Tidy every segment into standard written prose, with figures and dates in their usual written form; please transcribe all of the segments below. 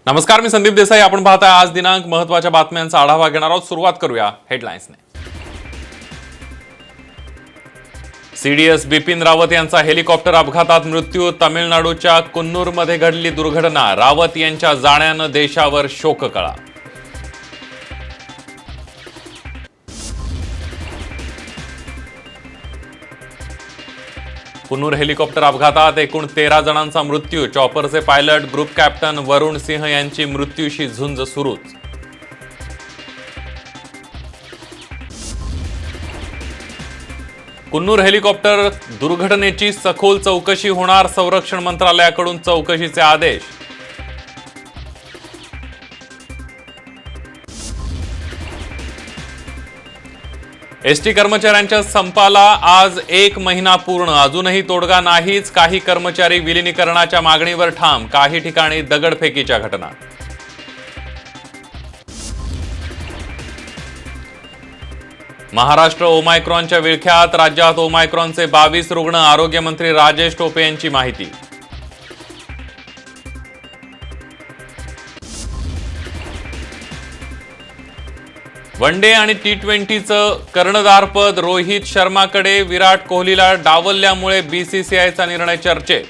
नमस्कार, मी संदीप देसाई. आपण पाहताय आज दिनांक. महत्त्वाच्या बातम्यांचा आढावा घेणार आहोत. सुरुवात करूया हेडलाईन्सने. सीडीएस बिपिन रावत यांचा हेलिकॉप्टर अपघातात मृत्यू. तामिळनाडूच्या कुन्नूरमध्ये घडली दुर्घटना. रावत यांच्या जाण्यानं देशावर शोककळा. कुन्नूर हेलिकॉप्टर अपघातात एकूण 13 जणांचा मृत्यू. चॉपरचे pilot group captain Varun Singh यांची मृत्यूशी झुंज सुरूच. कुन्नूर हेलिकॉप्टर दुर्घटनेची सखोल चौकशी होणार. संरक्षण मंत्रालयाकडून चौकशीचे आदेश. एसटी कर्मचाऱ्यांच्या संपाला आज 1 महिना पूर्ण. अजूनही तोडगा नाहीच. काही कर्मचारी विलिनीकरणाच्या मागणीवर ठाम. काही ठिकाणी दगडफेकीच्या घटना. महाराष्ट्र ओमायक्रॉनच्या विळख्यात. राज्यात ओमायक्रॉनचे 22 रुग्ण. आरोग्यमंत्री राजेश टोपे यांची माहिती. वनडे आणि T20चं कर्णधारपद रोहित शर्माकडे. विराट कोहलीला डावलल्यामुळे बीसीसीआयचा निर्णय चर्चेत.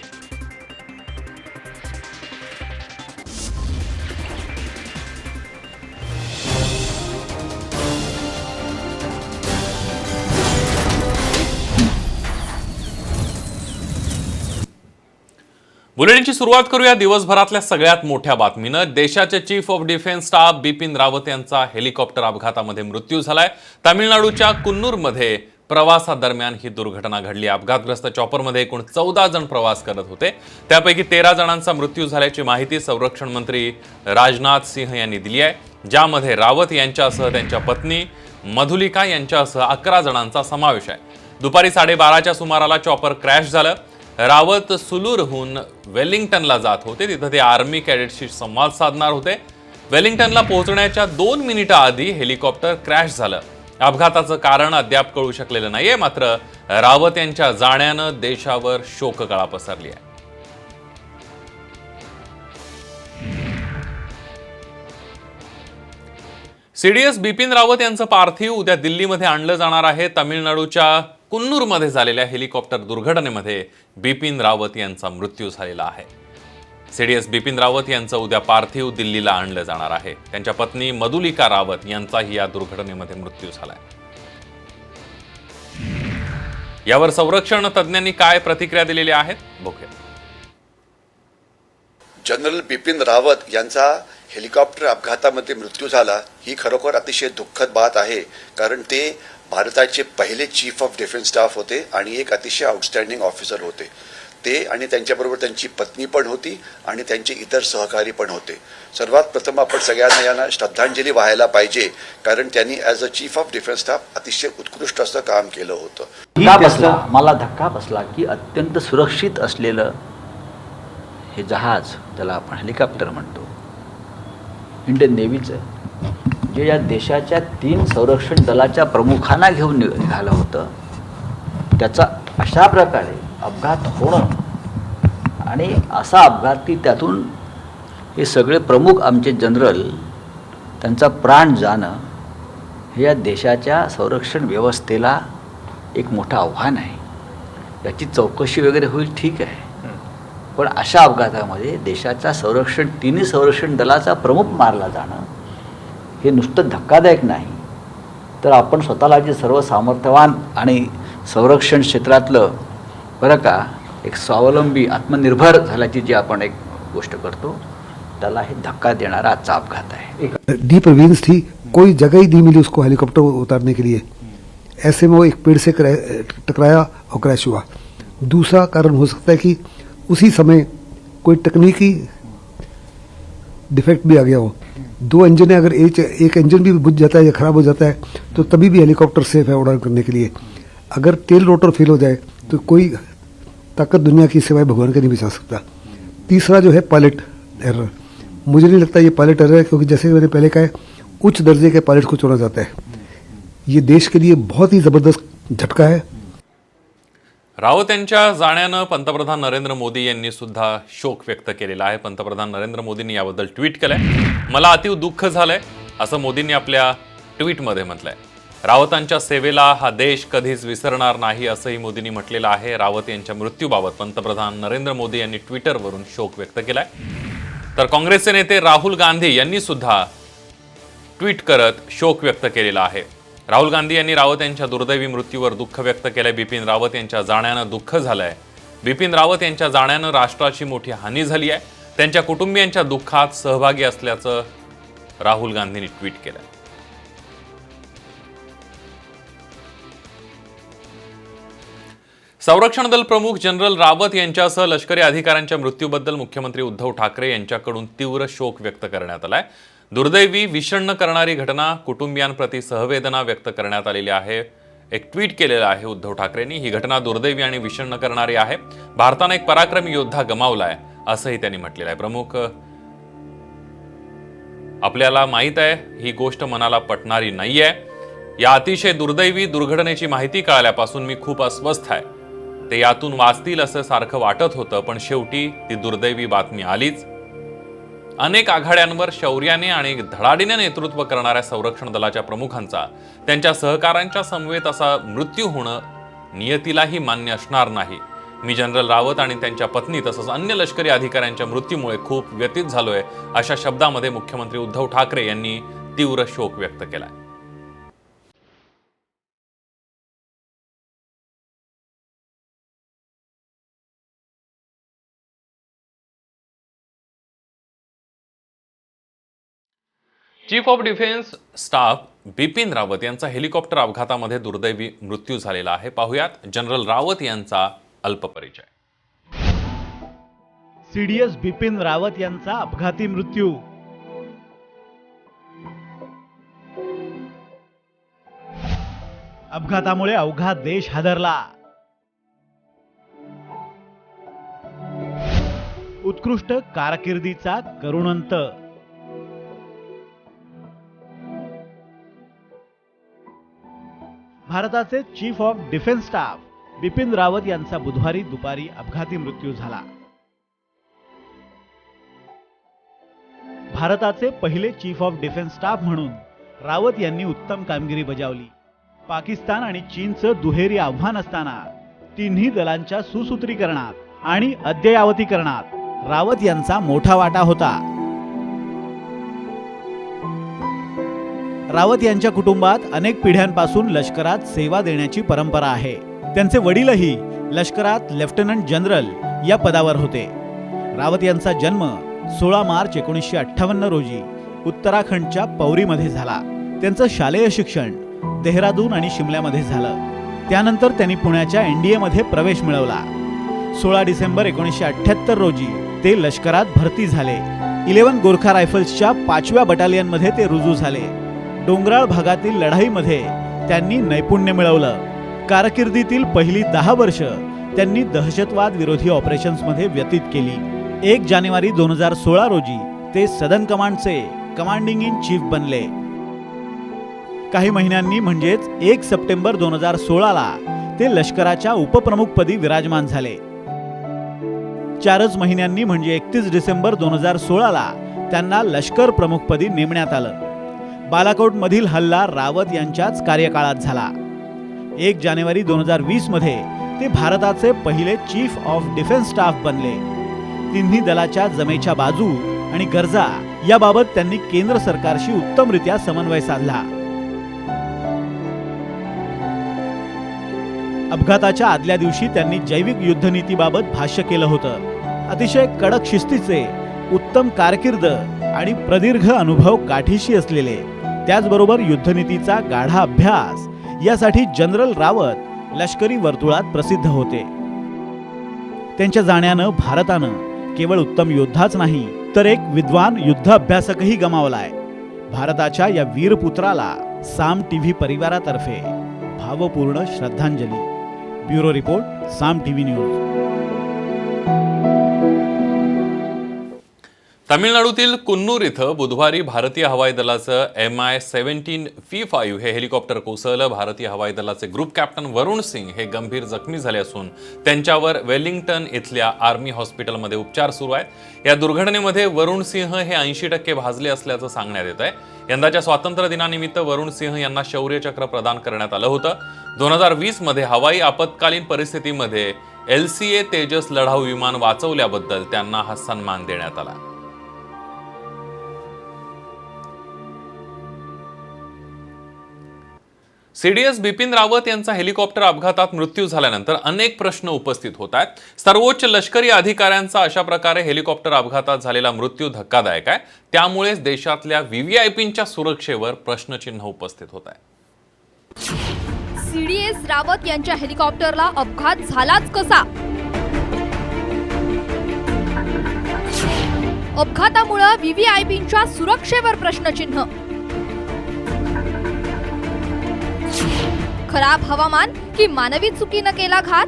बुलेटिनची सुरुवात करूया दिवसभरातल्या सगळ्यात मोठ्या बातमीनं. देशाचे chief of defence staff Bipin Rawat यांचा हेलिकॉप्टर अपघातामध्ये मृत्यू झालाय. तामिळनाडूच्या कुन्नूरमध्ये प्रवासादरम्यान ही दुर्घटना घडली. अपघातग्रस्त चॉपरमध्ये एकूण 14 जण प्रवास करत होते. त्यापैकी 13 जणांचा मृत्यू झाल्याची माहिती संरक्षण मंत्री राजनाथ सिंह यांनी दिली आहे, ज्यामध्ये रावत यांच्यासह त्यांच्या पत्नी मधुलिका यांच्यासह 11 जणांचा समावेश आहे. दुपारी 12:30च्या सुमाराला चॉपर क्रॅश झालं. रावत सुलूरहून वेलिंग्टनला जात होते. तिथं ते आर्मी कॅडेटशी संवाद साधणार होते. वेलिंग्टनला पोहोचण्याच्या 2 मिनिटं आधी हेलिकॉप्टर क्रॅश झालं. अपघाताचं कारण अद्याप कळू शकलेलं नाहीये. मात्र रावत यांच्या जाण्यानं देशावर शोककळा पसरली आहे. सीडीएस बिपिन रावत यांचं पार्थिव उद्या दिल्लीमध्ये आणलं जाणार आहे. तामिळनाडूच्या कुन्नूरमध्ये झालेल्या हेलिकॉप्टर दुर्घटनेमध्ये बिपिन रावत यांचा मृत्यू झालेला आहे. सीडीएस बिपिन रावत यांचं उद्या पार्थिव दिल्लीला आणलं जाणार आहे. त्यांच्या पत्नी मधुलिका रावत यांचाही या दुर्घटनेमध्ये मृत्यू झालाय. यावर संरक्षण तज्ज्ञांनी काय प्रतिक्रिया दिलेल्या आहेत बघूया. जनरल बिपिन रावत यांचा हेलिकॉप्टर अपघातामध्ये मृत्यू झाला ही खरोखर अतिशय दुःखद बात आहे. कारण ते भारताचे पहिले चीफ ऑफ डिफेन्स स्टाफ होते आणि एक अतिशय आउटस्टँडिंग ऑफिसर होते. ते आणि त्यांच्याबरोबर त्यांची पत्नी पण होती आणि त्यांचे इतर सहकारी पण होते. सर्वात प्रथम आपण सगळ्यांना यांना श्रद्धांजली वाहायला पाहिजे, कारण त्यांनी as a chief of defence staff अतिशय उत्कृष्ट असं काम केलं होतं. मला धक्का बसला की अत्यंत सुरक्षित असलेलं हे जहाज, ज्याला आपण हेलिकॉप्टर म्हणतो, इंडियन नेव्हीचं, जे या देशाच्या 3 संरक्षण दलाच्या प्रमुखांना घेऊन निघालं होतं, त्याचा अशा प्रकारे अपघात होणं आणि असा अपघात की त्यातून हे सगळे प्रमुख आमचे जनरल त्यांचा प्राण जाणं, हे या देशाच्या संरक्षण व्यवस्थेला एक मोठं आव्हान आहे. याची चौकशी वगैरे होईल, ठीक आहे, पण अशा अपघातामध्ये देशाचा तिन्ही संरक्षण दलाचा प्रमुख मारला जाणं हे नुसतं धक्कादायक नाही, तर आपण स्वतःला जे सर्व सामर्थ्यवान आणि संरक्षण क्षेत्रातलं बरं का एक स्वावलंबी आत्मनिर्भर झाल्याची जी आपण एक गोष्ट करतो, त्याला हे धक्का देणारा आजचा अपघात आहे. डीप रेवेंस थी, कोई जगह ही नहीं मिली उसको हेलीकॉप्टर उतारने के लिए. ऐसे में वो एक पेड़ से टकराया और क्रैश हुआ. दूसरा कारण हो सकता है कि उसी समय कोई तकनीकी डिफेक्ट भी आ गया हो. 2 इंजन है, अगर एक इंजन भी बुझ जाता है या ख़राब हो जाता है तो तभी भी हेलीकॉप्टर सेफ है उड़ान करने के लिए. अगर टेल रोटर फेल हो जाए तो कोई ताकत दुनिया की सिवाय भगवान का नहीं बचा सकता. तीसरा जो है पायलट एरर. मुझे नहीं लगता ये पायलट एरर है, क्योंकि जैसे मैंने पहले कहा है, उच्च दर्जे के पायलट को चुना जाता है. ये देश के लिए बहुत ही ज़बरदस्त झटका है. रावत यांच्या जाण्यानं पंतप्रधान नरेंद्र मोदी यांनी सुद्धा शोक व्यक्त केलेला आहे. पंतप्रधान नरेंद्र मोदींनी याबद्दल ट्विट केलंय. मला अतीव दुःख झालंय असं मोदींनी आपल्या ट्विटमध्ये म्हटलंय. रावतांच्या सेवेला हा देश कधीच विसरणार नाही असंही मोदींनी म्हटलेलं आहे. रावत यांच्या मृत्यूबाबत पंतप्रधान नरेंद्र मोदी यांनी ट्विटरवरून शोक व्यक्त केलाय. तर काँग्रेसचे नेते राहुल गांधी यांनी सुद्धा ट्विट करत शोक व्यक्त केलेला आहे. राहुल गांधी यांनी रावत यांच्या दुर्दैवी मृत्यूवर दुःख व्यक्त केलंय. बिपिन रावत यांच्या जाण्यानं दुःख झालंय. बिपिन रावत यांच्या जाण्यानं राष्ट्राची मोठी हानी झाली आहे. त्यांच्या कुटुंबियांच्या दुःखात सहभागी असल्याचं राहुल गांधींनी ट्विट केलंय. संरक्षण दल प्रमुख जनरल रावत यांच्यासह लष्करी अधिकाऱ्यांच्या मृत्यूबद्दल मुख्यमंत्री उद्धव ठाकरे यांच्याकडून तीव्र शोक व्यक्त करण्यात आलाय. दुर्दैवी विषण्ण करणारी घटना, कुटुंबियांप्रती सहवेदना व्यक्त करण्यात आलेली आहे. एक ट्विट केलेलं आहे उद्धव ठाकरेंनी. ही घटना दुर्दैवी आणि विषण्ण करणारी आहे. भारताने एक पराक्रमी योद्धा गमावलाय असंही त्यांनी म्हटलेलं आहे. प्रमुख, आपल्याला माहित आहे ही गोष्ट मनाला पटणारी नाहीये. या अतिशय दुर्दैवी दुर्घटनेची माहिती कळाल्यापासून मी खूप अस्वस्थ आहे. ते यातून वाचतील असं सारखं वाटत होतं, पण शेवटी ती दुर्दैवी बातमी आलीच. अनेक आघाड्यांवर शौर्याने आणि धडाडीने नेतृत्व करणाऱ्या संरक्षण दलाच्या प्रमुखांचा, त्यांच्या सहकाऱ्यांच्या समवेत असा मृत्यू होणं नियतीलाही मान्य असणार नाही. मी जनरल रावत आणि त्यांच्या पत्नी तसंच अन्य लष्करी अधिकाऱ्यांच्या मृत्यूमुळे खूप व्यथित झालोय अशा शब्दामध्ये मुख्यमंत्री उद्धव ठाकरे यांनी तीव्र शोक व्यक्त केलाय. Chief of defence staff Bipin Rawat यांचा हेलिकॉप्टर अपघातामध्ये दुर्दैवी मृत्यू झालेला आहे. पाहुयात जनरल रावत यांचा अल्प परिचय. सीडीएस बिपिन रावत यांचा अपघाती मृत्यू. अपघातामुळे अवघा देश हादरला. उत्कृष्ट कारकिर्दीचा करुण अंत. भारताचे chief of defence staff Bipin Rawat यांचा बुधवारी दुपारी अपघाती मृत्यू झाला. भारताचे पहिले चीफ ऑफ डिफेन्स स्टाफ म्हणून रावत यांनी उत्तम कामगिरी बजावली. पाकिस्तान आणि चीनचं दुहेरी आव्हान असताना तिन्ही दलांच्या सुसूत्रीकरणात आणि अद्ययावतीकरणात रावत यांचा मोठा वाटा होता. रावत यांच्या कुटुंबात अनेक पिढ्यांपासून लष्करात सेवा देण्याची परंपरा आहे. त्यांचे वडीलही लष्करात लेफ्टनंट जनरल या पदावर होते. रावत यांचा जन्म 16 मार्च 1958 रोजी उत्तराखंडच्या पौरीमध्ये झाला. त्यांचं शालेय शिक्षण देहरादून आणि शिमल्यामध्ये झालं. त्यानंतर त्यांनी पुण्याच्या NDA मध्ये प्रवेश मिळवला. 16 डिसेंबर 1978 रोजी ते लष्करात भरती झाले. 11 गोरखा रायफल्सच्या 5व्या बटालियनमध्ये ते रुजू झाले. डोंगराळ भागातील लढाईमध्ये त्यांनी नैपुण्य मिळवलं. कारकिर्दीतील पहिली 10 वर्ष त्यांनी दहशतवाद विरोधी ऑपरेशन्समध्ये व्यतीत केली. 1 जानेवारी 2016 रोजी ते सदर्न कमांडचे कमांडिंग इन चीफ बनले. काही महिन्यांनी म्हणजेच 1 सप्टेंबर 2016ला ते लष्कराच्या उपप्रमुखपदी विराजमान झाले. 4च महिन्यांनी म्हणजे 31 डिसेंबर 2016ला त्यांना लष्कर प्रमुखपदी नेमण्यात आलं. बालाकोट मधील हल्ला रावत यांच्याच कार्यकाळात झाला. 1 जानेवारी 2020 मध्ये ते भारताचे पहिले चीफ ऑफ डिफेन्स स्टाफ बनले. तिन्ही दलाच्या जमेच्या बाजू आणि गरजा याबाबत त्यांनी केंद्र सरकारशी उत्तमरित्या समन्वय साधला. अपघाताच्या आदल्या दिवशी त्यांनी जैविक युद्धनीतीबाबत भाष्य केलं होतं. अतिशय कडक शिस्तीचे, उत्तम कारकीर्द आणि प्रदीर्घ अनुभव गाठीशी असलेले, त्याचबरोबर युद्धनीतीचा गाढा अभ्यास यासाठी जनरल रावत लष्करी वर्तुळात प्रसिद्ध होते. त्यांच्या जाण्यानं भारतानं केवळ उत्तम योद्धाच नाही तर एक विद्वान युद्ध अभ्यासकही गमावलाय. भारताच्या या वीरपुत्राला साम टीव्ही परिवारातर्फे भावपूर्ण श्रद्धांजली. ब्युरो रिपोर्ट, साम टीव्ही न्यूज. तामिळनाडूतील कुन्नूर इथं बुधवारी भारतीय हवाई दलाचं MI-17 V5 हे हेलिकॉप्टर कोसळलं. भारतीय हवाई दलाचे ग्रुप कॅप्टन वरुण सिंग हे गंभीर जखमी झाले असून त्यांच्यावर वेलिंग्टन इथल्या आर्मी हॉस्पिटलमध्ये उपचार सुरू आहेत. या दुर्घटनेमध्ये वरुण सिंह हे 80% भाजले असल्याचं सांगण्यात येत आहे. यंदाच्या स्वातंत्र्य दिनानिमित्त वरुण सिंह यांना शौर्य चक्र प्रदान करण्यात आलं होतं. 2020 मध्ये हवाई आपत्कालीन परिस्थितीमध्ये LCA तेजस लढाऊ विमान वाचवल्याबद्दल त्यांना हा सन्मान देण्यात आला. CDS बिपिन रावत यांचा हेलिकॉप्टर अपघातात मृत्यू झाल्यानंतर अनेक प्रश्न उपस्थित होत आहेत. सर्वोच्च लष्करी अधिकाऱ्यांचा अशा प्रकारे हेलिकॉप्टर अपघातात झालेला मृत्यू धक्कादायक आहे. त्यामुळेच देशातल्या VVIPंच्या सुरक्षेवर प्रश्नचिन्ह उपस्थित होत आहे. CDS रावत यांच्या हेलिकॉप्टरला अपघात झालाच कसा? अपघातामुळे VVIPंच्या सुरक्षेवर प्रश्नचिन्ह. खराब हवामान की मानवी चुकीनं केला घात?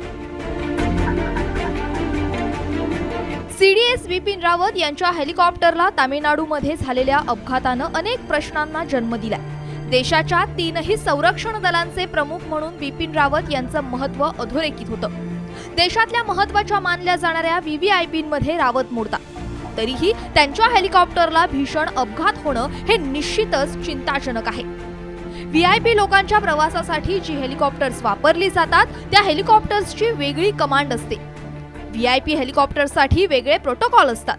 CDS बिपिन रावत यांच्या हेलिकॉप्टरला तामिळनाडूमध्ये झालेल्या अपघातानं अनेक प्रश्नांना जन्म दिलाय. देशाच्या तीनही संरक्षण दलांचे प्रमुख म्हणून बिपिन रावत यांचं महत्त्व अधोरेखित होतं. देशातल्या महत्त्वाच्या मानल्या जाणाऱ्या VVIPंमध्ये रावत मोडतात. तरीही त्यांच्या हेलिकॉप्टरला भीषण अपघात होणं हे निश्चितच चिंताजनक आहे. VIP लोकांच्या प्रवासासाठी जी हेलिकॉप्टर्स वापरली जातात त्या हेलिकॉप्टर्सची वेगळी कमांड असते. VIP हेलिकॉप्टरसाठी वेगळे प्रोटोकॉल असतात.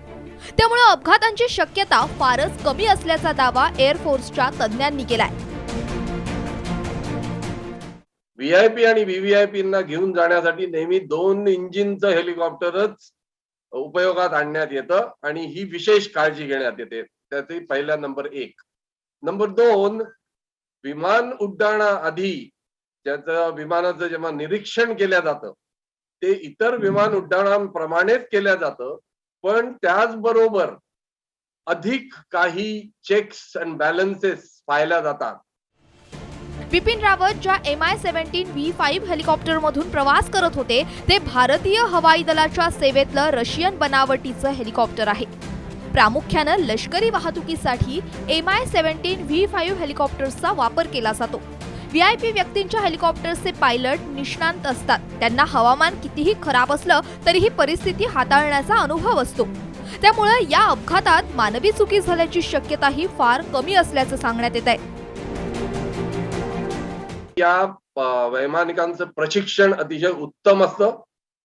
त्यामुळे अपघातांची शक्यता फारच कमी असल्याचा दावा एअरफोर्सच्या तज्ज्ञांनी केलाय. VIP आणि VVIPंना घेऊन जाण्यासाठी नेहमी 2 इंजिनचं हेलिकॉप्टरच उपयोगात आणण्यात येतं आणि ही विशेष काळजी घेण्यात येते. त्याचे पहिला नंबर 1. नंबर 2, विमान उड्डाणाआधी ज्याचं विमानाचं जेव्हा निरीक्षण केलं जातं ते इतर विमान उड्डाणांप्रमाणेच केलं जातं, पण त्याचबरोबर अधिक काही चेक्स अँड बॅलन्सेस पाहिल्या जातात. बिपिन रावत ज्या MI-17 V5 हेलिकॉप्टरमधून प्रवास करत होते ते भारतीय हवाई दलाच्या सेवेतलं रशियन बनावटीचं हेलिकॉप्टर आहे. प्रामुख्यानं लष्करी वाहतुकीसाठी MI-17 V5 हेलिकॉप्टर्सचा वापर केला जातो. VIP व्यक्तींच्या हेलिकॉप्टर्सचे पायलट निष्णांत असतात. त्यांना हवामान कितीही खराब असलं तरीही परिस्थिती हाताळण्याचा अनुभव असतो. त्यामुळे या अपघातात मानवी चुकी झाल्याची शक्यताही फार कमी असल्याचं सांगण्यात येत आहे. या वैमानिकांचं प्रशिक्षण अतिशय उत्तम असतं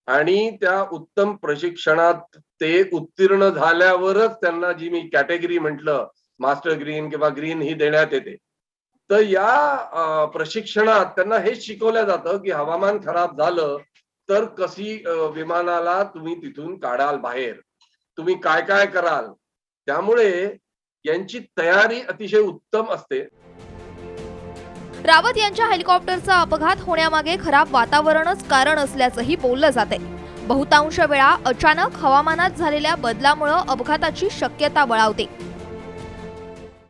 आणि त्या उत्तम प्रशिक्षणात ते उत्तीर्ण झाल्यावरच त्यांना जी मी कॅटेगरी म्हटलं मास्टर ग्रीन किंवा ग्रीन ही देण्यात येते. तर या प्रशिक्षणात त्यांना हेच शिकवलं जातं की हवामान खराब झालं तर कशी विमानाला तुम्ही तिथून काढाल बाहेर, तुम्ही काय काय कराल. त्यामुळे यांची तयारी अतिशय उत्तम असते. रावत यांच्या हेलिकॉप्टरचा अपघात होण्यामागे खराब वातावरणच कारण असल्याचंही बोललं जाते. बहुतांश वेळा अचानक हवामानात झालेल्या बदलामुळे अपघाताची शक्यता बळावते.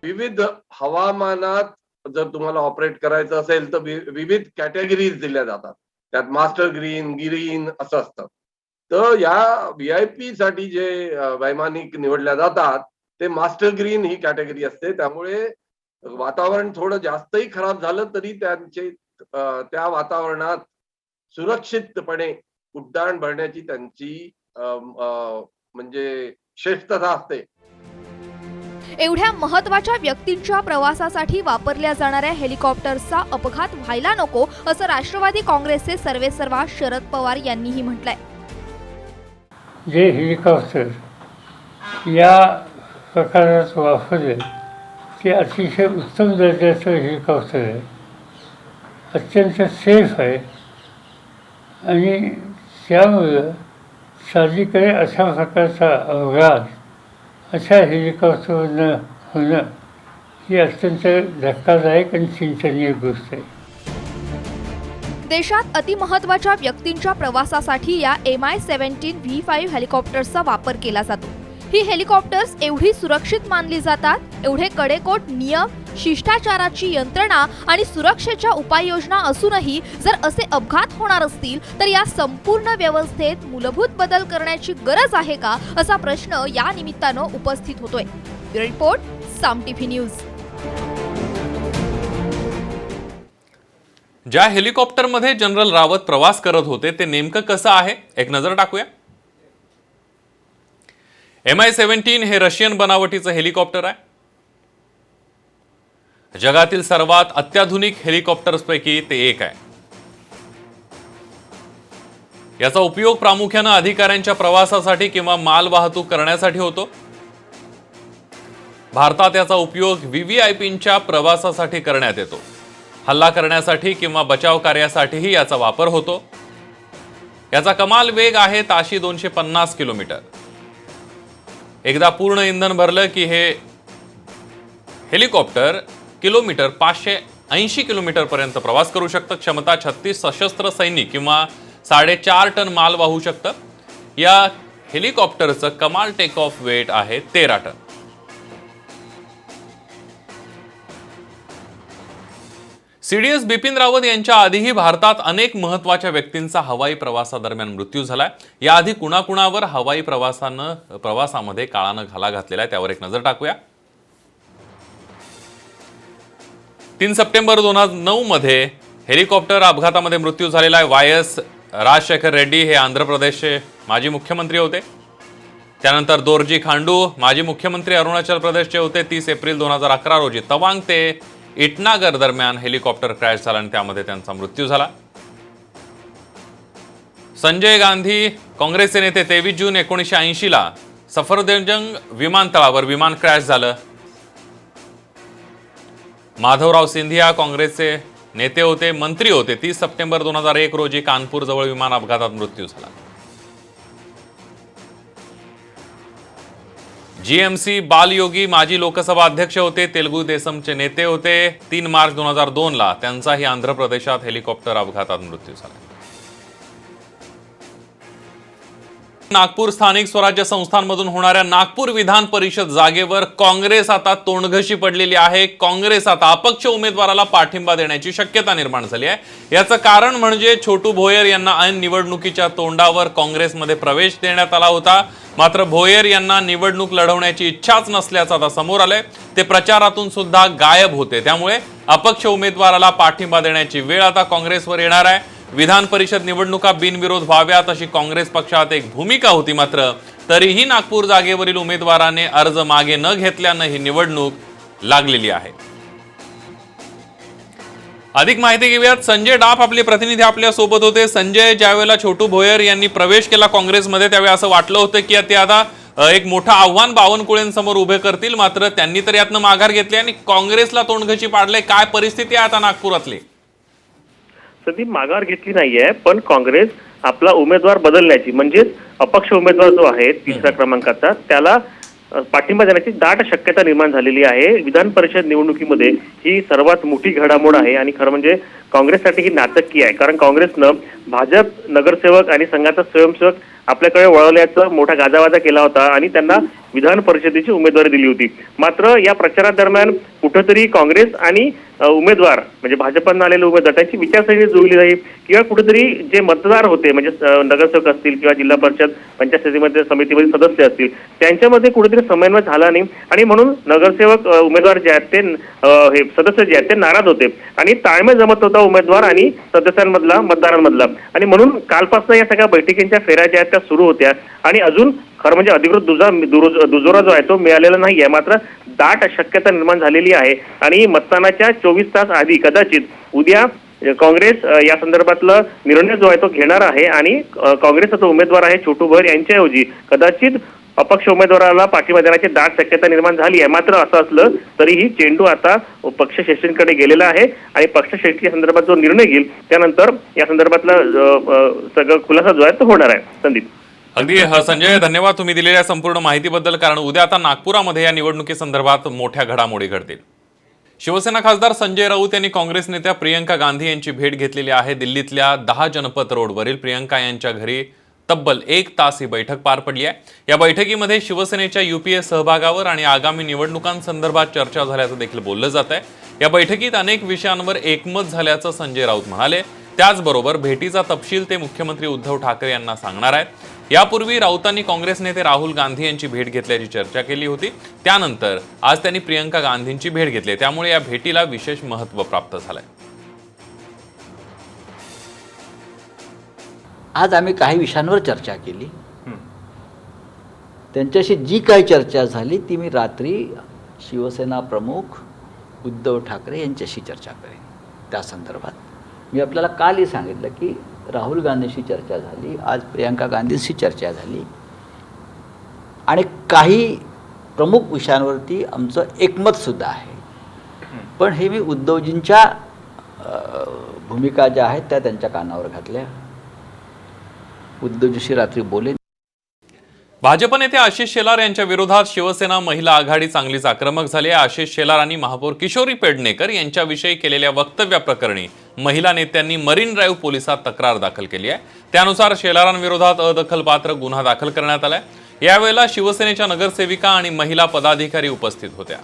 विविध हवामानात जर तुम्हाला ऑपरेट करायचं असेल तर विविध कॅटेगरीज दिल्या जातात. त्यात मास्टर ग्रीन, ग्रीन असं असतं. तर या VIP साठी जे वैमानिक निवडल्या जातात ते मास्टर ग्रीन ही कॅटेगरी असते. त्यामुळे वातावरण थोडं जास्तही खराब झालं तरी त्यांचे त्या वातावरणात सुरक्षितपणे उड्डाण भरण्याची त्यांची म्हणजे श्रेष्ठता असते. एवढ्या महत्त्वाच्या व्यक्तींच्या प्रवासासाठी वापरल्या जाणाऱ्या हेलिकॉप्टर्सचा अपघात व्हायला नको असं राष्ट्रवादी काँग्रेसचे सर्वेसर्वा शरद पवार यांनीही म्हटलंय. जे हेलिकॉप्टर या प्रकारात वापरले ते अतिशय उत्तम दर्जाचं हेलिकॉप्टर आहे, अत्यंत सेफ आहे आणि त्यामुळं साहजिकच अशा प्रकारचा अपघात अशा हेलिकॉप्टरवरनं होणं ही अत्यंत धक्कादायक आणि चिंतनीय गोष्ट आहे. देशात अतिमहत्त्वाच्या व्यक्तींच्या प्रवासासाठी या MI-17 V5 हेलिकॉप्टर्सचा वापर केला जातो. ही हेलिकॉप्टर्स एवढी सुरक्षित मानली जातात, एवढे कडेकोट नियम शिष्टाचाराची यंत्रणा आणि सुरक्षेच्या उपाययोजना असूनही जर असे अपघात होणार असतील तर या संपूर्ण व्यवस्थेत मूलभूत बदल करण्याची गरज आहे का, असा प्रश्न या निमित्तानं उपस्थित होतोय. ब्युरो रिपोर्ट, साम टीव्ही न्यूज. ज्या हेलिकॉप्टरमध्ये जनरल रावत प्रवास करत होते ते नेमकं कसं आहे, एक नजर टाकूया. MI-17 हे रशियन बनावटीचं हेलिकॉप्टर आहे. जगातील सर्वात अत्याधुनिक हेलिकॉप्टर्सपैकी ते एक आहे. याचा उपयोग प्रामुख्याने अधिकाऱ्यांच्या प्रवासासाठी किंवा माल वाहतूक करण्यासाठी होतो. भारतात याचा उपयोग VVIPंच्या प्रवासासाठी करण्यात येतो. हल्ला करण्यासाठी किंवा बचाव कार्यासाठीही याचा वापर होतो. याचा कमाल वेग आहे ताशी 250 किलोमीटर. एकदा पूर्ण इंधन भरलं की हे हेलिकॉप्टर किलोमीटर 580 किलोमीटर पर्यंत प्रवास करू शकतं. क्षमता 36 सशस्त्र सैनिक किंवा 4.5 टन माल वाहू शकतं. या हेलिकॉप्टरचं कमाल टेक ऑफ वेट आहे 13 टन. CDS बिपिन रावत यांच्या आधीही भारतात अनेक महत्त्वाच्या व्यक्तींचा हवाई प्रवासादरम्यान मृत्यू झालाय. याआधी कुणाकुणावर हवाई प्रवासामध्ये काळानं घाला घातलेला आहे त्यावर एक नजर टाकूया. 3 सप्टेंबर 2009 मध्ये हेलिकॉप्टर अपघातामध्ये मृत्यू झालेला आहे. YS राजशेखर रेड्डी हे आंध्र प्रदेशचे माजी मुख्यमंत्री होते. त्यानंतर दोरजी खांडू माजी मुख्यमंत्री अरुणाचल प्रदेशचे होते. 30 एप्रिल 2011 रोजी तवांग ते इटनागर दरम्यान हेलिकॉप्टर क्रॅश झाला आणि त्यामध्ये त्यांचा मृत्यू झाला. संजय गांधी काँग्रेसचे नेते 23 जून 1980 ला सफदरजंग विमानतळावर विमान क्रॅश झालं. माधवराव सिंधिया काँग्रेसचे नेते होते, मंत्री होते. 30 सप्टेंबर 2001 रोजी कानपूर जवळ विमान अपघातात मृत्यू झाला. GMC बालयोगी माजी लोकसभा अध्यक्ष होते, तेलुगू देसमचे नेते होते. 3 मार्च 2002 ला त्यांचाही आंध्र प्रदेशात हेलिकॉप्टर अपघातात मृत्यू झाला. नागपूर स्थानिक स्वराज्य संस्थांमधून होणाऱ्या नागपूर विधान परिषद जागेवर काँग्रेस आता तोंडघशी पडलेली आहे. काँग्रेस आता अपक्ष उमेदवाराला पाठिंबा देण्याची शक्यता निर्माण झाली आहे. याचं कारण म्हणजे छोटू भोयर यांना ऐन निवडणुकीच्या तोंडावर काँग्रेसमध्ये प्रवेश देण्यात आला होता. मात्र भोयर यांना निवडणूक लढवण्याची इच्छाच नसल्याचं आता समोर आलंय. ते प्रचारातून सुद्धा गायब होते. त्यामुळे अपक्ष उमेदवाराला पाठिंबा देण्याची वेळ आता काँग्रेसवर येणार आहे. विधान परिषद निवडणुका बिनविरोध व्हाव्यात अशी काँग्रेस पक्षात एक भूमिका होती. मात्र तरीही नागपूर जागेवरील उमेदवाराने अर्ज मागे न घेतल्यानं ही निवडणूक लागलेली आहे. अधिक माहिती घेऊयात. संजय डाफ आपले प्रतिनिधी आपल्या सोबत होते. संजय, ज्यावेळेला छोटू भोयर यांनी प्रवेश केला काँग्रेसमध्ये त्यावेळी असं वाटलं होतं की ते आता एक मोठं आव्हान बावनकुळेंसमोर उभे करतील. मात्र त्यांनी तर यातनं माघार घेतली आणि काँग्रेसला तोंडघशी पाडले. काय परिस्थिती आहे आता नागपुरातली? सध्या माघार घेतली नाहीये, पण काँग्रेस आपला उमेदवार बदलण्याची म्हणजेच अपक्ष उमेदवार जो आहे 3ऱ्या क्रमांकाचा त्याला पाठिंबा देण्याची दाट शक्यता निर्माण झालेली आहे. विधान परिषद निवडणुकीमध्ये ही सर्वात मोठी घडामोड आहे आणि खरं म्हणजे काँग्रेससाठी ही नाटकी आहे. कारण काँग्रेसनं भाजप नगरसेवक आणि संघाचा स्वयंसेवक आपल्याकडे वळवल्याचा मोठा गाजावाजा केला होता आणि त्यांना विधान परिषदेची उमेदवारी दिली होती. मात्र या प्रचारादरम्यान कुठेतरी काँग्रेस आणि उमेदवार म्हणजे भाजपनं आलेले उमेदवार त्यांची विचारसरणी जुळली नाही किंवा कुठेतरी जे मतदार होते म्हणजे नगरसेवक असतील किंवा जिल्हा परिषद पंचायत समितीमध्ये सदस्य असतील त्यांच्यामध्ये कुठेतरी समन्वय झाला नाही आणि म्हणून नगरसेवक उमेदवार जे आहेत ते हे सदस्य जे आहेत ते नाराज होते आणि ताळमेळ जमत होता उमेदवार आणि सदस्यांमधला मतदारांमधला आणि म्हणून कालपासून या सगळ्या बैठकींच्या फेऱ्या ज्या आहेत त्या सुरू होत्या आणि अजून खरं म्हणजे अधिकृत दुजोरा जो आहे तो मिळालेला नाहीये. मात्र दाट शक्यता निर्माण झालेली आहे आणि मतदानाच्या 24 तास आधी कदाचित उद्या काँग्रेस या संदर्भातला निर्णय जो आहे तो घेणार आहे आणि काँग्रेसचा जो उमेदवार आहे छोटू भोयर यांच्याऐवजी कदाचित अपक्ष उमेदवाराला पाठिंबा देण्याची दाट शक्यता निर्माण झाली आहे. मात्र असं असलं तरीही चेंडू आता पक्षश्रेष्ठींकडे गेलेला आहे आणि पक्षश्रेष्ठी या संदर्भात जो निर्णय घेईल त्यानंतर या संदर्भातला सगळं खुलासा जो आहे तो होणार आहे. संदीप. अगदी संजय, धन्यवाद तुम्ही दिलेल्या संपूर्ण माहितीबद्दल. कारण उद्या आता नागपुरामध्ये या निवडणुकीसंदर्भात मोठ्या घडामोडी घडतील. शिवसेना खासदार संजय राऊत यांनी काँग्रेस नेत्या प्रियंका गांधी यांची भेट घेतलेली आहे. दिल्लीतल्या 10 जनपथ रोडवरील प्रियंका यांच्या घरी तब्बल 1 तास ही बैठक पार पडली आहे. या बैठकीमध्ये शिवसेनेच्या युपीए सहभागावर आणि आगामी निवडणुकांसंदर्भात चर्चा झाल्याचं देखील बोललं जात आहे. या बैठकीत अनेक विषयांवर एकमत झाल्याचं संजय राऊत म्हणाले. त्याचबरोबर भेटीचा तपशील ते मुख्यमंत्री उद्धव ठाकरे यांना सांगणार आहेत. यापूर्वी राऊतांनी काँग्रेस नेते राहुल गांधी यांची भेट घेतल्याची चर्चा केली होती. त्यानंतर आज त्यांनी प्रियंका गांधींची भेट घेतली. त्यामुळे या भेटीला विशेष महत्त्व प्राप्त झालंय. आज आम्ही काही विषयांवर चर्चा केली. त्यांच्याशी जी काही चर्चा झाली ती मी रात्री शिवसेना प्रमुख उद्धव ठाकरे यांच्याशी चर्चा करेन. त्या संदर्भात मी आपल्याला कालही सांगितलं की राहुल गांधींशी चर्चा झाली, आज प्रियंका गांधींशी चर्चा झाली आणि काही प्रमुख विषयांवरती आमचं एकमतसुद्धा आहे. पण हे मी उद्धवजींच्या भूमिका ज्या आहेत त्या त्यांच्या कानावर घातल्या. उद्धवजीशी रात्री बोलेन. भाजप नेते आशिष शेलार यांच्या विरोधात शिवसेना महिला आघाडी चांगलीच आक्रमक झाली आहे. आशिष शेलारांनी महापौर किशोरी पेडणेकर यांच्याविषयी केलेल्या वक्तव्याप्रकरणी महिला नेत्यांनी मरीन ड्राईव्ह पोलिसात तक्रार दाखल केली आहे. त्यानुसार शेलारांविरोधात अदखलपात्र गुन्हा दाखल करण्यात आलाय. यावेळेला शिवसेनेच्या नगरसेविका आणि महिला पदाधिकारी उपस्थित होत्या.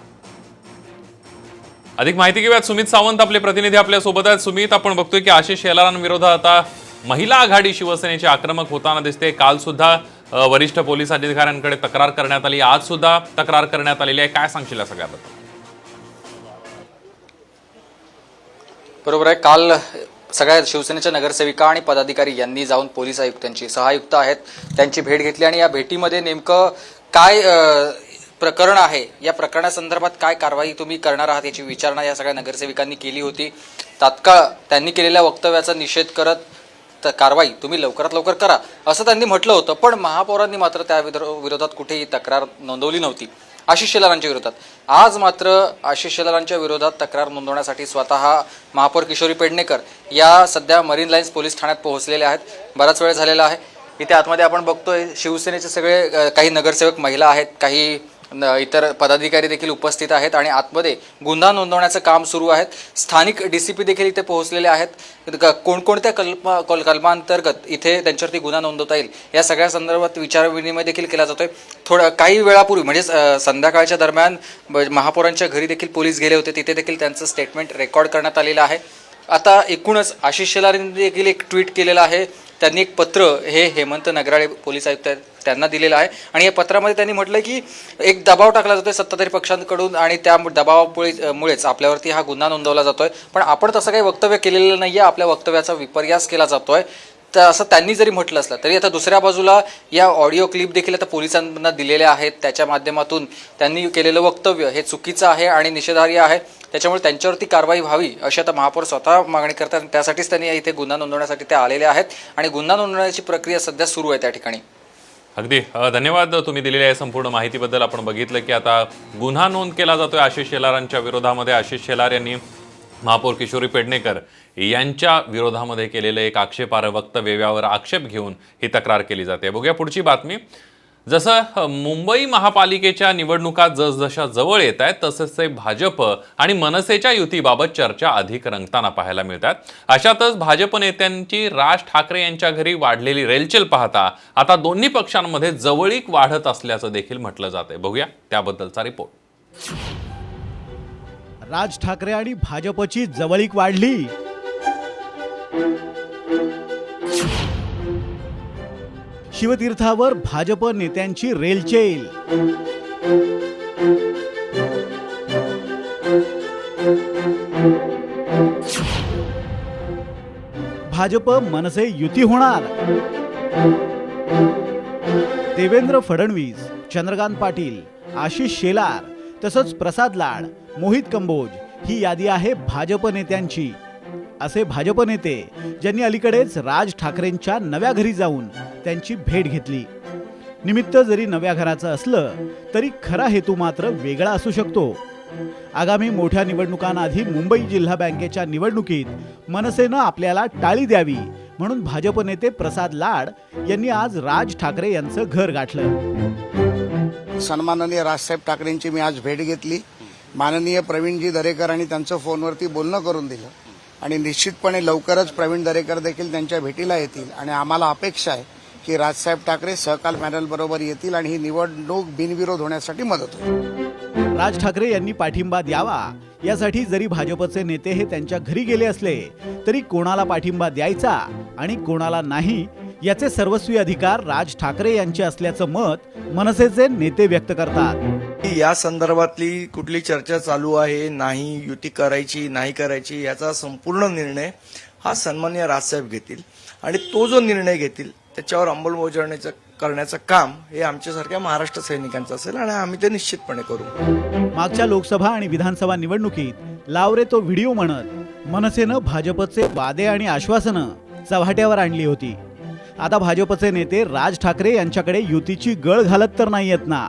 अधिक माहिती घेऊयात. सुमित सावंत आपले प्रतिनिधी आपल्या सोबत आहेत. सुमित, आपण बघतोय की आशिष शेलारांविरोधात आता महिला आघाडी शिवसेनेची आक्रमक होताना दिसते. काल सुद्धा वरिष्ठ पोलीस अधिकाऱ्यांकडे तक्रार करण्यात आली, आज सुद्धा तक्रार करण्यात आलेली आहे. काय सांगशील या सगळ्याबद्दल? बरोबर आहे. काल सगळ्या शिवसेनेच्या नगरसेविका आणि पदाधिकारी यांनी जाऊन पोलीस आयुक्तांची, सहायुक्त आहेत, त्यांची भेट घेतली आणि या भेटीमध्ये नेमकं काय प्रकरण आहे, या प्रकरणासंदर्भात काय कारवाई तुम्ही करणार आहात याची विचारणा या सगळ्या नगरसेविकांनी केली होती. तात्काळ त्यांनी केलेल्या वक्तव्याचा निषेध करत कारवाई तुम्ही लवकरात लवकर करा असं त्यांनी म्हटलं होतं. पण महापौरांनी मात्र त्या विरोधात कुठेही तक्रार नोंदवली नव्हती आशिष शेलारांच्या विरोधात. आज मात्र आशिष शेलारांच्या विरोधात तक्रार नोंदवण्यासाठी स्वतः महापौर किशोरी पेडणेकर या सध्या मरीन लाईन्स पोलीस ठाण्यात पोहोचलेल्या आहेत. बराच वेळ झालेला आहे. इथे आतमध्ये आपण बघतोय शिवसेनेचे सगळे काही नगरसेवक महिला आहेत, काही इतर पदाधिकारी देखील उपस्थित आहेत आणि आतमध्ये गुन्हा नोंदवण्याचं काम सुरू आहे. स्थानिक डीसीपी देखील इथे पोहोचलेले आहेत. कोणकोणत्या कलमांतर्गत इथे त्यांच्यावरती गुन्हा नोंदवता येईल या सगळ्या संदर्भात विचारविनिमय देखील केला जातोय. काही वेळापूर्वी म्हणजे संध्याकाळच्या दरम्यान महापौरांच्या घरी देखील पोलीस गेले होते. तिथे देखील त्यांचं स्टेटमेंट रेकॉर्ड करण्यात आलेलं आहे. आता एकूणच आशिष शेलारांनी देखील एक ट्विट केलेलं आहे. त्यांनी एक पत्र हे हेमंत नगराळे पोलीस आयुक्त आहेत त्यांना दिलेलं आहे आणि या पत्रामध्ये त्यांनी म्हटलं की एक दबाव टाकला जातोय सत्ताधारी पक्षांकडून आणि त्या दबावामुळेच आपल्यावरती हा गुन्हा नोंदवला जातोय. पण आपण तसं काही वक्तव्य केलेलं नाहीये, आपल्या वक्तव्याचा विपर्यास केला जातोय तर असं त्यांनी जरी म्हटलं असलं तरी आता दुसऱ्या बाजूला या ऑडिओ क्लिप देखील आता पोलिसांना दिलेल्या आहेत. त्याच्या माध्यमातून त्यांनी केलेलं वक्तव्य हे चुकीचं आहे आणि निषेधार्ह आहे. त्याच्यामुळे त्यांच्यावरती कारवाई व्हावी अशी आता महापौर स्वतः मागणी करतात. त्यासाठीच त्यांनी इथे गुन्हा नोंदवण्यासाठी ते आलेले आहेत आणि गुन्हा नोंदवण्याची प्रक्रिया सध्या सुरू आहे त्या ठिकाणी. अगदी धन्यवाद तुम्ही दिलेल्या या संपूर्ण माहितीबद्दल. आपण बघितलं की आता गुन्हा नोंद केला जातोय आशिष शेलारांच्या विरोधामध्ये. आशिष शेलार यांनी महापौर किशोरी पेडणेकर यांच्या विरोधामध्ये केलेलं एक आक्षेपार्ह वक्तव्य, यावर आक्षेप घेऊन ही तक्रार केली जाते. बघूया पुढची बातमी. जसं मुंबई महापालिकेच्या निवडणुका जसजशा जवळ येत आहेत तसंच भाजप आणि मनसेच्या युतीबाबत चर्चा अधिक रंगताना पाहायला मिळतात. अशातच भाजप नेत्यांची राज ठाकरे यांच्या घरी वाढलेली रेलचेल पाहता आता दोन्ही पक्षांमध्ये जवळीक वाढत असल्याचं देखील म्हटलं जातंय. बघूया त्याबद्दलचा रिपोर्ट. राज ठाकरे आणि भाजपची जवळीक वाढली. शिवतीर्थावर भाजप नेत्यांची रेलचेल. भाजप मनसे युती होणार. देवेंद्र फडणवीस, चंद्रकांत पाटील, आशिष शेलार तसंच प्रसाद लाड, मोहित कंबोज ही यादी आहे भाजप नेत्यांची. असे भाजप नेते ज्यांनी अलीकडेच राज ठाकरेंच्या नव्या घरी जाऊन त्यांची भेट घेतली. निमित्त जरी नव्या घराचं असलं तरी खरा हेतू मात्र वेगळा असू शकतो. आगामी मोठ्या निवडणुकांआधी मुंबई जिल्हा बँकेच्या निवडणुकीत मनसेनं आपल्याला टाळी द्यावी म्हणून भाजप नेते प्रसाद लाड यांनी आज राज ठाकरे यांचं घर गाठलं. सन्माननीय राजसाहेब ठाकरेंची मी आज भेट घेतली. माननीय प्रवीणजी दरेकर आणि त्यांचं फोनवरती बोलणं करून दिलं आणि निश्चितपणे लवकरच प्रवीण दरेकर देखील त्यांच्या भेटीला येतील आणि आम्हाला अपेक्षा आहे की राजसाहेब ठाकरे सहकाल पॅनलबरोबर येतील आणि ही निवडणूक बिनविरोध होण्यासाठी मदत होईल. राज ठाकरे यांनी पाठिंबा द्यावा यासाठी जरी भाजपचे नेते हे त्यांच्या घरी गेले असले तरी कोणाला पाठिंबा द्यायचा आणि कोणाला नाही याचे सर्वस्वी अधिकार राज ठाकरे यांचे असल्याचं मत मनसेचे नेते व्यक्त करतात. या संदर्भातली कुठली चर्चा चालू आहे, नाही युती करायची नाही करायची याचा संपूर्ण निर्णय हा सन्माननीय राजसाहेब घेतील आणि तो जो निर्णय घेतील त्याच्यावर अंमलबजावणी करण्याचं काम हे आमच्यासारख्या महाराष्ट्र सैनिकांचं असेल आणि आम्ही ते निश्चितपणे करू. मागच्या लोकसभा आणि विधानसभा निवडणुकीत लावरे तो व्हिडिओ म्हणत मनसेनं भाजपचे वादे आणि आश्वासनं चव्हाट्यावर आणली होती. आता भाजपचे नेते राज ठाकरे यांच्याकडे युतीची गळ घालत तर नाहीयेत ना,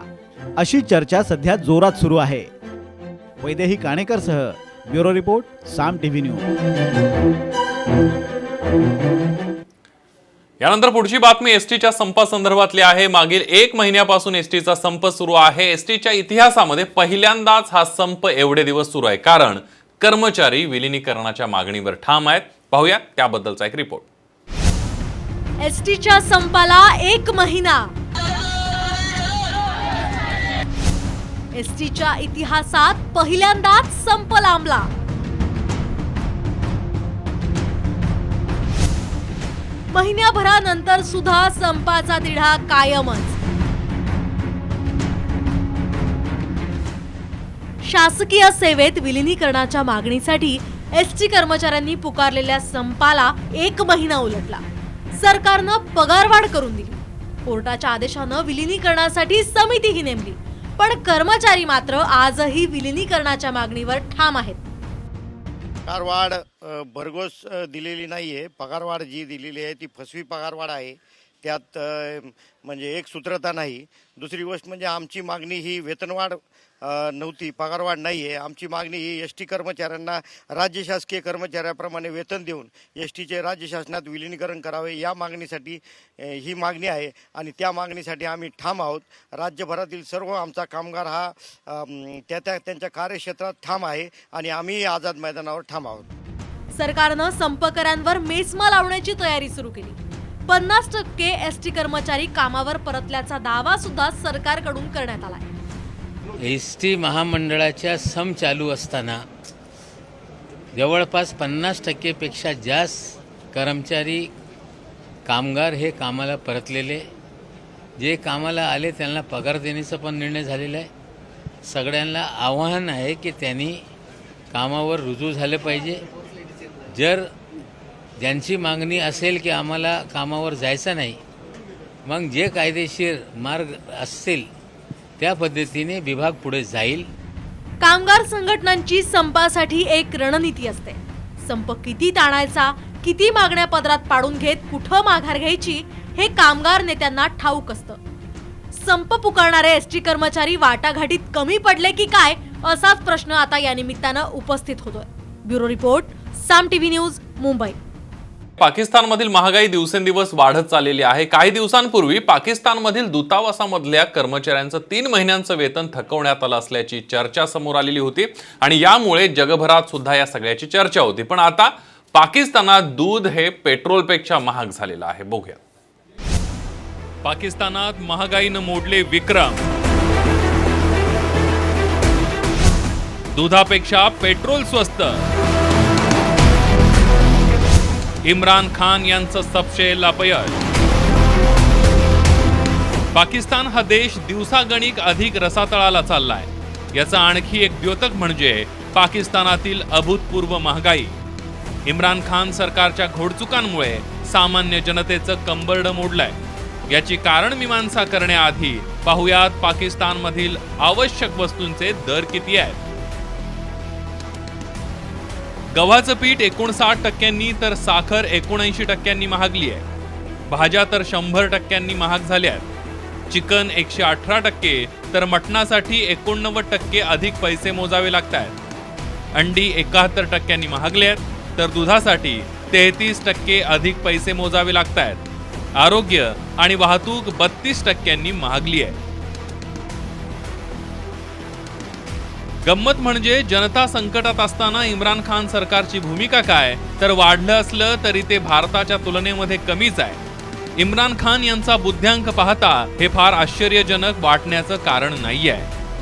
अशी चर्चा सध्या जोरात सुरू आहे. वैदेही काणेकरसह ब्युरो रिपोर्ट, साम टीव्ही न्यूज. यानंतर पुढची बातमी एसटीच्या संपासंदर्भातली आहे. मागील 1 महिन्यापासून एसटीचा संप सुरू आहे. एसटीच्या इतिहासामध्ये पहिल्यांदाच हा संप एवढे दिवस सुरू आहे, कारण कर्मचारी विलिनीकरणाच्या मागणीवर ठाम आहेत. पाहूया त्याबद्दलचा एक रिपोर्ट. एसटीच्या संपाला 1 महिना. एसटीच्या इतिहासात पहिल्यांदाच संप लांबला. महिन्याभरानंतर सुद्धा संपाचा तिढा कायमच. शासकीय सेवेत विलिनीकरणाच्या मागणीसाठी एसटी कर्मचाऱ्यांनी पुकारलेल्या संपाला 1 महिना उलटला. सरकारनं पगारवाढ करून दिली. कोर्टाच्या आदेशानं विलिनीकरणासाठी समितीही नेमली, पण कर्मचारी मात्र आजही विलिनीकरणाच्या मागणीवर ठाम आहेत. पगारवाढ भरघोस दिलेली नाहीये. पगारवाढ जी दिलेली आहे ती फसवी पगारवाढ आहे. त्यात म्हणजे एक सूत्रता नाही. दुसरी गोष्ट म्हणजे आमची मागणी ही वेतनवाढ नव्हती, पगारवाढ नाही आहे. आमची मागणी ही एसटी कर्मचाऱ्यांना राज्य शासकीय कर्मचाऱ्याप्रमाणे वेतन देऊन एसटीचे राज्य शासनात विलिनीकरण करावे या मागणीसाठी ही मागणी आहे आणि त्या मागणीसाठी आम्ही ठाम आहोत. राज्यभरातील सर्व आमचा कामगार हा त्यांच्या कार्यक्षेत्रात ठाम आहे आणि आम्ही आझाद मैदानावर ठाम आहोत. सरकारनं संपकऱ्यांवर मेस्मा लावण्याची तयारी सुरू केली. 50% एसटी कर्मचारी कामावर परतल्याचा दावा सुद्धा सरकारकडून करण्यात आलाय. एसटी महामंडळाच्या सम चालू असताना जवळपास 50% पेक्षा जास्त कर्मचारी कामगार हे कामाला परतलेले, जे कामाला आले त्यांना पगार देण्याचा पण निर्णय झालेला आहे. सगळ्यांना आव्हान आहे की त्यांनी कामावर रुजू झाले पाहिजे. जर ज्यांची मागणी असेल की आम्हाला कामावर जायचं नाही, मग जे कायदेशीर मार्ग असतील त्या पद्धतीने विभाग पुढे जाईल. कामगार संघटनांची संपासाठी एक रणनीती असते. संप किती ताणायचा, किती मागण्या पदरात पाडून घेत कुठं माघार घ्यायची हे कामगार नेत्यांना ठाऊक असतं. संप पुकारणारे एसटी कर्मचारी वाटाघाटीत कमी पडले की काय, असाच प्रश्न आता या निमित्तानं उपस्थित होतोय. ब्युरो रिपोर्ट, साम टीव्ही न्यूज, मुंबई. पाकिस्तानमधील महागाई दिवसेंदिवस वाढत चाललेली आहे. काही दिवसांपूर्वी पाकिस्तानमधील दूतावासामधल्या कर्मचाऱ्यांचं 3 महिन्यांचं वेतन थकवण्यात आलं असल्याची चर्चा समोर आलेली होती आणि यामुळे जगभरात सुद्धा या सगळ्याची चर्चा होती. पण आता पाकिस्तानात दूध हे पेट्रोलपेक्षा महाग झालेलं आहे. बघूया. पाकिस्तानात महागाईनं मोडले विक्रम. दुधापेक्षा पेट्रोल स्वस्त. इम्रान खान यांचं सबशेल अपयश. पाकिस्तान हा देश दिवसागणिक अधिक रसातळाला चाललाय. याचा आणखी एक द्योतक म्हणजे पाकिस्तानातील अभूतपूर्व महागाई. इम्रान खान सरकारच्या घोडचुकांमुळे सामान्य जनतेचं कंबरडं मोडलंय. याची कारण मीमांसा करण्याआधी पाहुयात पाकिस्तानमधील आवश्यक वस्तूंचे दर किती आहेत. गव्हाचं पीठ 59% तर साखर 79% महागली आहे. भाज्या तर 100% महाग झाल्या आहेत. चिकन 118% तर मटणासाठी 89% अधिक पैसे मोजावे लागत आहेत. अंडी 71% महागले आहेत तर दुधासाठी 33% अधिक पैसे मोजावे लागत आहेत. आरोग्य आणि वाहतूक 32% महागली आहे. गंमत म्हणजे जनता संकटात असताना इम्रान खान सरकारची भूमिका काय, तर वाढलं असलं तरी ते भारताच्या तुलनेमध्ये कमीच आहे. इम्रान खान यांचा बुद्ध्यांक पाहता हे फार आश्चर्यजनक वाटण्याचं कारण नाहीये,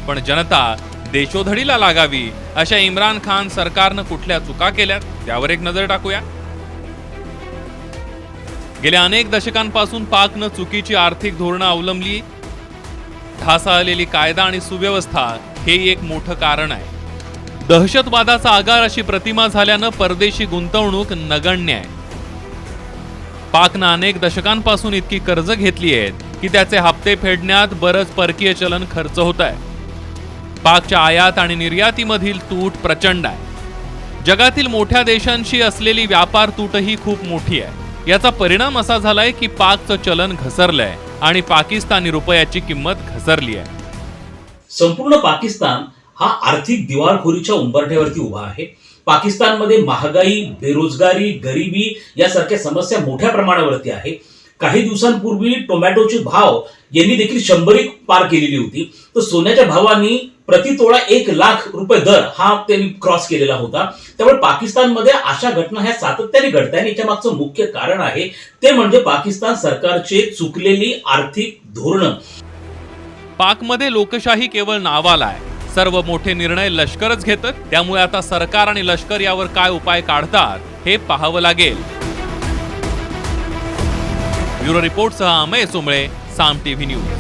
पण जनता देशोधडीला लागावी अशा इम्रान खान सरकारनं कुठल्या चुका केल्यात त्यावर एक नजर टाकूया. गेल्या अनेक दशकांपासून पाकनं चुकीची आर्थिक धोरणं अवलंबली. ढासळलेली कायदा आणि सुव्यवस्था हे एक मोठं कारण आहे. दहशतवादाचा आगार अशी प्रतिमा झाल्यानं परदेशी गुंतवणूक नगण्य आहे. पाकनं अनेक दशकांपासून इतकी कर्ज घेतली आहेत की त्याचे हप्ते फेडण्यात बरंच परकीय चलन खर्च होत आहे. पाकच्या आयात आणि निर्यातीमधील तूट प्रचंड आहे. जगातील मोठ्या देशांशी असलेली व्यापार तूटही खूप मोठी आहे. याचा परिणाम असा झालाय की पाकचं चलन घसरलंय आणि पाकिस्तानी रुपयाची किंमत घसरली आहे. संपूर्ण पाकिस्तान हा आर्थिक दिवाळखोरीच्या उंबरठ्यावरती उभा आहे. पाकिस्तानमध्ये महागाई, बेरोजगारी, गरिबी यासारख्या समस्या मोठ्या प्रमाणावरती आहे. काही दिवसांपूर्वी टोमॅटोचे भाव यांनी देखील 100 पार केलेली होती. तर सोन्याच्या भावांनी प्रति तोळा 1 लाख रुपये दर हा त्यांनी क्रॉस केलेला होता. त्यामुळे पाकिस्तानमध्ये अशा घटना ह्या सातत्याने घडतात आणि याच्या मागचं मुख्य कारण आहे ते म्हणजे पाकिस्तान सरकारचे चुकलेली आर्थिक धोरणं. पाकमध्ये लोकशाही केवळ नावाला आहे. सर्व मोठे निर्णय लष्करच घेतात. त्यामुळे आता सरकार आणि लष्कर यावर काय उपाय काढतात हे पाहावं लागेल. ब्युरो रिपोर्टसह अमय सुमळे, साम टीव्ही न्यूज.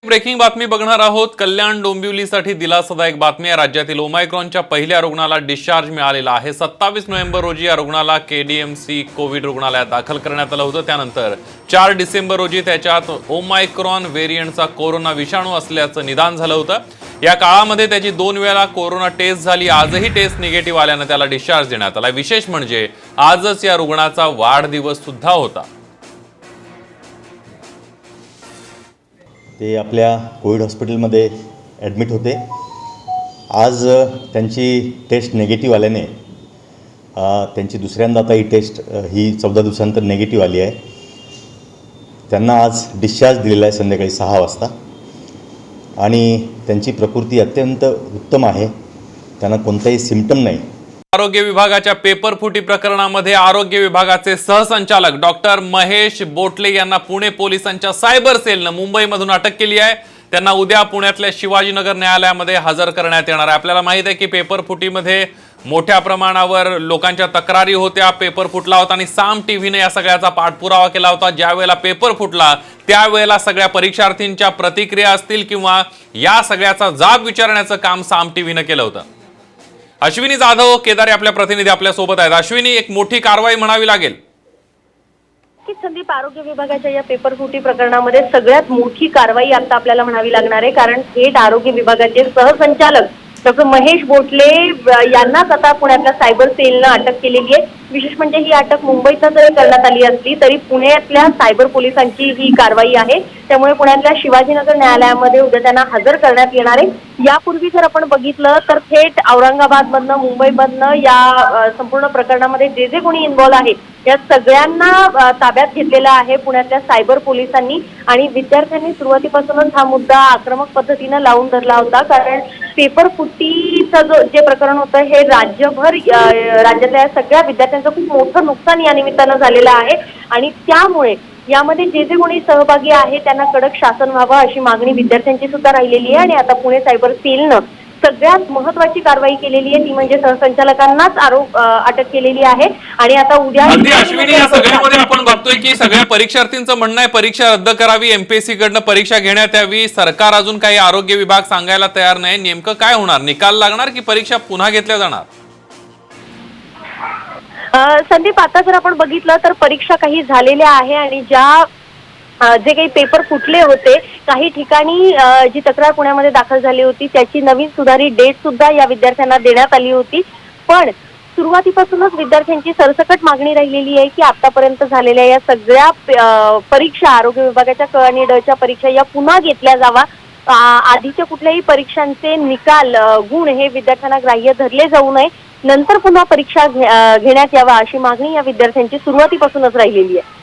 ब्रेकिंग बातमी बघणार आहोत. कल्याण डोंबिवलीसाठी दिलासादायक बातमी आहे. राज्यातील ओमायक्रॉनच्या पहिल्या रुग्णाला डिस्चार्ज मिळालेला आहे. 27 नोव्हेंबर रोजी या रुग्णाला केडीएमसी कोविड रुग्णालयात दाखल करण्यात आलं होतं. त्यानंतर 4 डिसेंबर रोजी त्याच्यात ओमायक्रॉन व्हेरियंटचा कोरोना विषाणू असल्याचं निदान झालं होतं. या काळामध्ये त्याची 2 वेळा कोरोना टेस्ट झाली. आजही टेस्ट निगेटिव्ह आल्यानं त्याला डिस्चार्ज देण्यात आला. विशेष म्हणजे आजच या रुग्णाचा वाढदिवस सुद्धा होता. ते आपल्या कोविड हॉस्पिटलमध्ये ॲडमिट होते. आज त्यांची टेस्ट निगेटिव्ह आल्याने त्यांची दुसऱ्यांदा आता ही टेस्ट ही 14 दिवसानंतर निगेटिव्ह आली आहे. त्यांना आज डिस्चार्ज दिलेला आहे संध्याकाळी 6 वाजता आणि त्यांची प्रकृती अत्यंत उत्तम आहे. त्यांना कोणताही सिम्पटम नाही. आरोग्य विभागाच्या पेपरफुटी प्रकरणामध्ये आरोग्य विभागाचे सहसंचालक डॉक्टर महेश बोटले यांना पुणे पोलिसांच्या सायबर सेलनं मुंबईमधून अटक केली आहे. त्यांना उद्या पुण्यातल्या शिवाजीनगर न्यायालयामध्ये हजर करण्यात येणार आहे. आपल्याला माहित आहे की पेपरफुटीमध्ये मोठ्या प्रमाणावर लोकांच्या तक्रारी होत्या. पेपर फुटला होता आणि साम टीव्हीने या सगळ्याचा पाठपुरावा केला होता. ज्या वेळेला पेपर फुटला त्यावेळेला सगळ्या परीक्षार्थींच्या प्रतिक्रिया असतील किंवा या सगळ्याचा जाब विचारण्याचं काम साम टीव्हीने केलं होतं. अश्विनी जाधव केदारे आपल्या प्रतिनिधी आपल्या सोबत आहेत. अश्विनी, एक मोठी कारवाई म्हणावी लागेल. संदीप, आरोग्य विभागाच्या या पेपरफुटी प्रकरणामध्ये सगळ्यात मोठी कारवाई आता आपल्याला म्हणावी लागणार आहे. कारण थेट आरोग्य विभागाचे सहसंचालक डॉक्टर महेश बोटले यांनाच आता पुण्यातल्या सायबर सेलनं अटक केलेली आहे. विशेष म्हणजे ही अटक मुंबईतच जरी करण्यात आली असली तरी पुण्यातल्या सायबर पोलिसांची ही कारवाई आहे. त्यामुळे पुण्यातल्या शिवाजीनगर न्यायालयामध्ये उद्या त्यांना हजर करण्यात येणार आहे. यापूर्वी जर आपण बघितलं तर थेट औरंगाबादमधनं, मुंबईमधनं या संपूर्ण प्रकरणामध्ये जे जे कोणी इन्व्हॉल्व आहे या सगळ्यांना ताब्यात घेतलेला आहे पुण्यातल्या सायबर पोलिसांनी. आणि विद्यार्थ्यांनी सुरुवातीपासूनच हा मुद्दा आक्रमक पद्धतीनं लावून धरला होता. कारण पेपर फुटीचं जे प्रकरण होतं हे राज्यभर राज्यातल्या सगळ्या विद्यार्थ्यांचं खूप मोठं नुकसान या निमित्तानं झालेलं आहे. आणि त्यामुळे यामध्ये जे जे कोणी सहभागी आहे त्यांना कडक शासन व्हावं अशी मागणी विद्यार्थ्यांची सुद्धा राहिलेली आहे. आणि आता पुणे सायबर सेलनं सगळ्यात महत्वाची कारवाई केलेली आहे ती म्हणजे सहसंचालकांनाच अटक केलेली आहे. आणि आता उद्या अश्विनी, या सगळ्यामध्ये आपण बघतोय की सगळ्या परीक्षार्थींचं म्हणणं आहे परीक्षा रद्द करावी, एमपीएससी कडनं परीक्षा घेण्यात यावी. सरकार अजून काही आरोग्य विभाग सांगायला तयार नाही. नेमकं काय होणार? निकाल लागणार की परीक्षा पुन्हा घेतल्या जाणार? संदीप, आता जर आपण बघितलं तर परीक्षा काही झालेल्या आहे आणि ज्या जे काही पेपर फुटले होते काही ठिकाणी जी तक्रार पुण्यामध्ये दाखल झाली होती त्याची नवीन सुधारित डेट सुद्धा या विद्यार्थ्यांना देण्यात आली होती. पण सुरुवातीपासूनच विद्यार्थ्यांची सरसकट मागणी राहिलेली आहे की आतापर्यंत झालेल्या या सगळ्या परीक्षा आरोग्य विभागाच्या क आणि ड च्या परीक्षा या पुन्हा घेतल्या जावा. आधीच्या कुठल्याही परीक्षांचे निकाल गुण हे विद्यार्थ्यांना ग्राह्य धरले जाऊ नये. नंतर पुन्हा परीक्षा घेण्यात यावा अशी मागणी या विद्यार्थ्यांची सुरुवातीपासूनच राहिलेली आहे.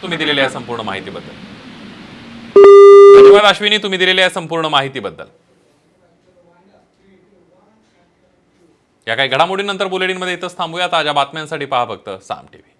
तुम्ही दिलेल्या संपूर्ण माहितीबद्दल धन्यवाद अश्विनी. तुम्ही दिलेल्या संपूर्ण माहितीबद्दल. या काही घडामोडीनंतर बुलेटिनमध्ये इथंच थांबूया. ताज्या बातम्यांसाठी पहा फक्त साम टीव्ही.